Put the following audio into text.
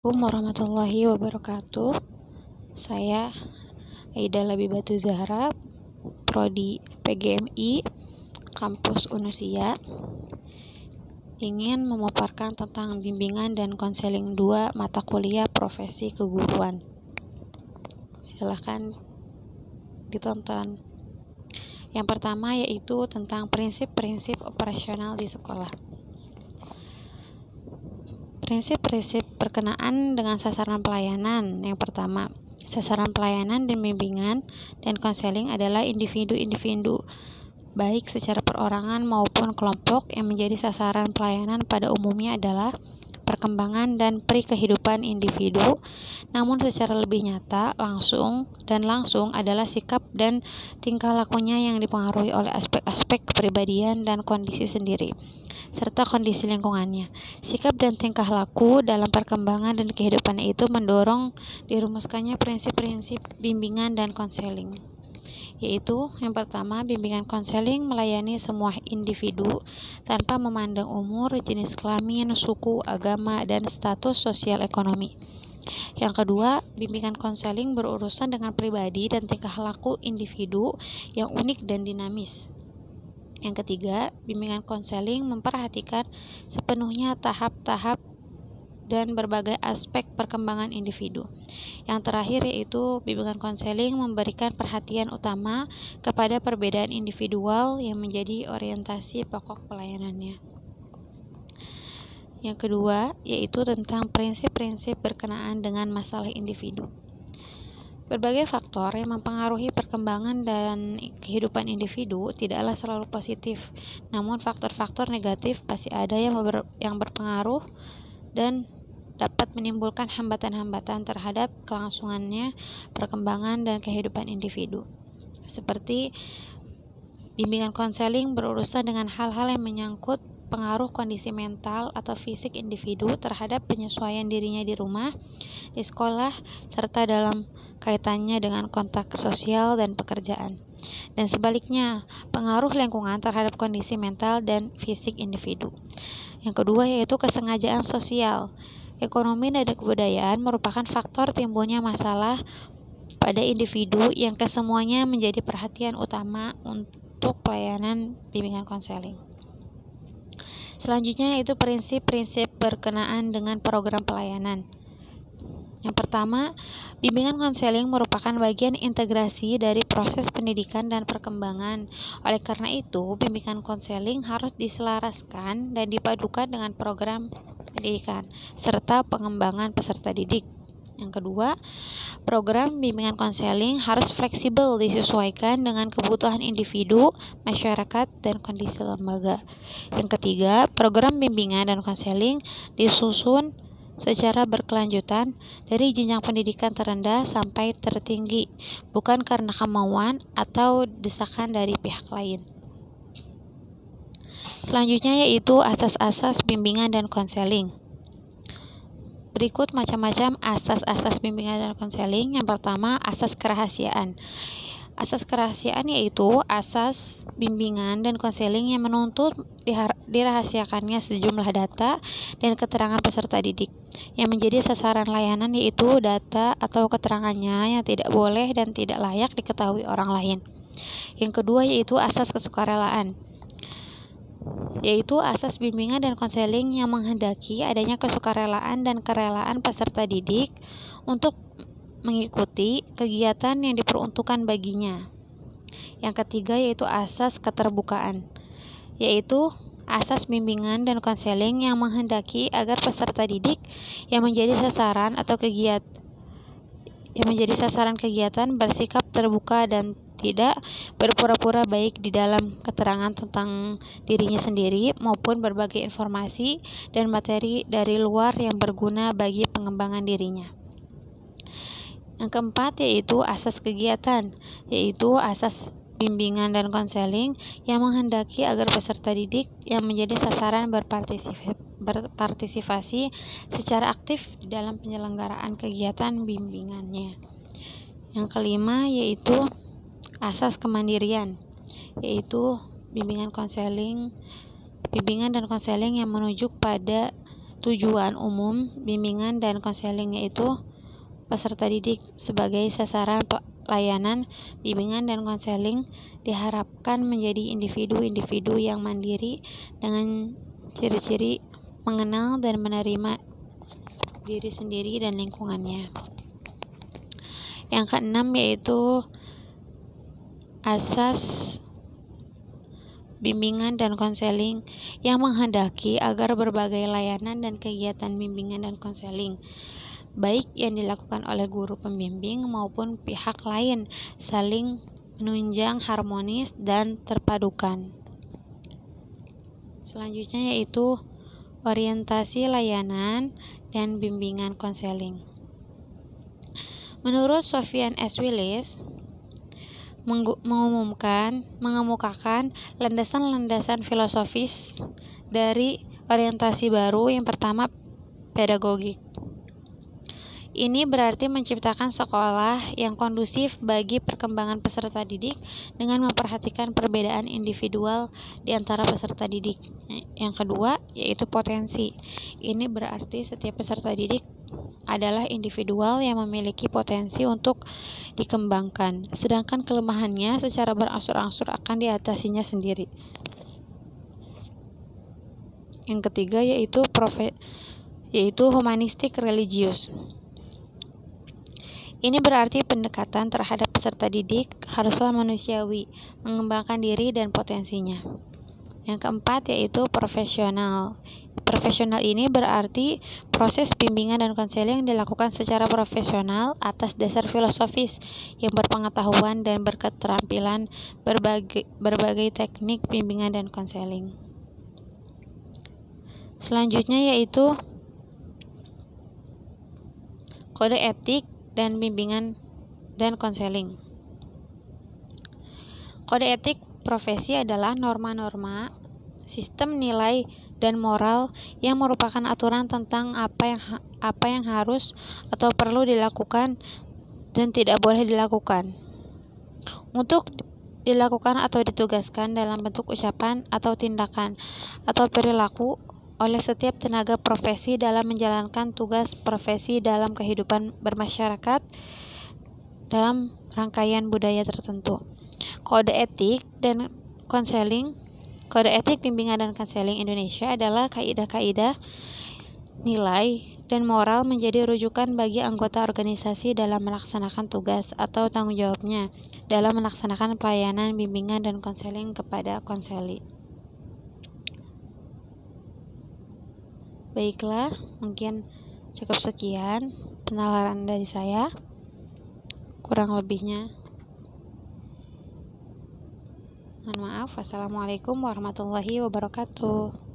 Assalamualaikum warahmatullahi wabarakatuh. Saya Aida Labibatu Zahra, Prodi PGMI, Kampus Unusia, ingin memaparkan tentang bimbingan dan konseling 2 mata kuliah profesi keguruan. Silahkan ditonton. Yang pertama yaitu tentang prinsip-prinsip operasional di sekolah. Prinsip-prinsip berkenaan dengan sasaran pelayanan. Yang pertama, sasaran pelayanan dan bimbingan dan konseling adalah individu-individu, baik secara perorangan maupun kelompok, yang menjadi sasaran pelayanan pada umumnya adalah perkembangan dan kehidupan individu, namun secara lebih nyata, langsung adalah sikap dan tingkah lakunya yang dipengaruhi oleh aspek-aspek kepribadian dan kondisi sendiri, serta kondisi lingkungannya. Sikap dan tingkah laku dalam perkembangan dan kehidupan itu mendorong dirumuskannya prinsip-prinsip bimbingan dan konseling, yaitu yang pertama, bimbingan konseling melayani semua individu tanpa memandang umur, jenis kelamin, suku, agama, dan status sosial ekonomi. Yang kedua, bimbingan konseling berurusan dengan pribadi dan tingkah laku individu yang unik dan dinamis. Yang ketiga, bimbingan konseling memperhatikan sepenuhnya tahap-tahap dan berbagai aspek perkembangan individu. Yang terakhir yaitu bimbingan konseling memberikan perhatian utama kepada perbedaan individual yang menjadi orientasi pokok pelayanannya. Yang kedua yaitu tentang prinsip-prinsip berkenaan dengan masalah individu. Berbagai faktor yang mempengaruhi perkembangan dan kehidupan individu tidaklah selalu positif, namun faktor-faktor negatif pasti ada yang berpengaruh dan dapat menimbulkan hambatan-hambatan terhadap kelangsungannya perkembangan dan kehidupan individu. Seperti bimbingan konseling berurusan dengan hal-hal yang menyangkut pengaruh kondisi mental atau fisik individu terhadap penyesuaian dirinya di rumah, di sekolah, serta dalam kaitannya dengan kontak sosial dan pekerjaan. Dan sebaliknya, pengaruh lingkungan terhadap kondisi mental dan fisik individu. Yang kedua yaitu kesengajaan sosial. Ekonomi dan kebudayaan merupakan faktor timbulnya masalah pada individu yang kesemuanya menjadi perhatian utama untuk pelayanan bimbingan konseling. Selanjutnya yaitu prinsip-prinsip berkenaan dengan program pelayanan. Yang pertama, bimbingan konseling merupakan bagian integrasi dari proses pendidikan dan perkembangan. Oleh karena itu, bimbingan konseling harus diselaraskan dan dipadukan dengan program pendidikan serta pengembangan peserta didik. Yang kedua, program bimbingan konseling harus fleksibel disesuaikan dengan kebutuhan individu, masyarakat, dan kondisi lembaga. Yang ketiga, program bimbingan dan konseling disusun secara berkelanjutan dari jenjang pendidikan terendah sampai tertinggi, bukan karena kemauan atau desakan dari pihak lain. Selanjutnya yaitu asas-asas bimbingan dan konseling. Berikut macam-macam asas-asas bimbingan dan konseling. Yang pertama, asas kerahasiaan. Asas kerahasiaan yaitu asas bimbingan dan konseling yang menuntut dirahasiakannya sejumlah data dan keterangan peserta didik. Yang menjadi sasaran layanan yaitu data atau keterangannya yang tidak boleh dan tidak layak diketahui orang lain. Yang kedua yaitu asas kesukarelaan, yaitu asas bimbingan dan konseling yang menghendaki adanya kesukarelaan dan kerelaan peserta didik untuk mengikuti kegiatan yang diperuntukkan baginya. Yang ketiga yaitu asas keterbukaan, yaitu asas bimbingan dan konseling yang menghendaki agar peserta didik yang menjadi sasaran kegiatan bersikap terbuka dan tidak berpura-pura baik di dalam keterangan tentang dirinya sendiri maupun berbagai informasi dan materi dari luar yang berguna bagi pengembangan dirinya. Yang keempat yaitu asas kegiatan, yaitu asas bimbingan dan konseling yang menghendaki agar peserta didik yang menjadi sasaran berpartisipasi secara aktif di dalam penyelenggaraan kegiatan bimbingannya. Yang kelima yaitu asas kemandirian, yaitu bimbingan dan konseling yang menuju pada Tujuan umum bimbingan dan konseling yaitu peserta didik sebagai sasaran layanan bimbingan dan konseling diharapkan menjadi individu-individu yang mandiri dengan ciri-ciri mengenal dan menerima diri sendiri dan lingkungannya. Yang keenam yaitu asas bimbingan dan konseling yang menghendaki agar berbagai layanan dan kegiatan bimbingan dan konseling baik yang dilakukan oleh guru pembimbing maupun pihak lain saling menunjang harmonis dan terpadukan. Selanjutnya yaitu orientasi layanan dan bimbingan konseling. Menurut Sofyan S. Willis, mengemukakan landasan-landasan filosofis dari orientasi baru. Yang pertama, pedagogik. Ini berarti menciptakan sekolah yang kondusif bagi perkembangan peserta didik dengan memperhatikan perbedaan individual di antara peserta didik. Yang kedua, yaitu potensi. Ini berarti setiap peserta didik adalah individual yang memiliki potensi untuk dikembangkan, sedangkan kelemahannya secara berangsur-angsur akan diatasinya sendiri. Yang ketiga yaitu humanistik religius. Ini berarti pendekatan terhadap peserta didik haruslah manusiawi, mengembangkan diri dan potensinya. Yang keempat yaitu profesional. Profesional ini berarti proses bimbingan dan konseling dilakukan secara profesional atas dasar filosofis yang berpengetahuan dan berketerampilan berbagai teknik bimbingan dan konseling. Selanjutnya yaitu kode etik dan bimbingan dan konseling. Kode etik profesi adalah norma-norma, sistem nilai dan moral yang merupakan aturan tentang apa yang harus atau perlu dilakukan dan tidak boleh dilakukan. Untuk dilakukan atau ditugaskan dalam bentuk ucapan atau tindakan atau perilaku oleh setiap tenaga profesi dalam menjalankan tugas profesi dalam kehidupan bermasyarakat dalam rangkaian budaya tertentu. Kode etik dan konseling. Kode etik bimbingan dan konseling Indonesia adalah kaidah-kaidah, nilai, dan moral menjadi rujukan bagi anggota organisasi dalam melaksanakan tugas atau tanggung jawabnya dalam melaksanakan pelayanan bimbingan dan konseling kepada konseli. Baiklah, mungkin cukup sekian penalaran dari saya. Kurang lebihnya mohon maaf. Wassalamualaikum warahmatullahi wabarakatuh.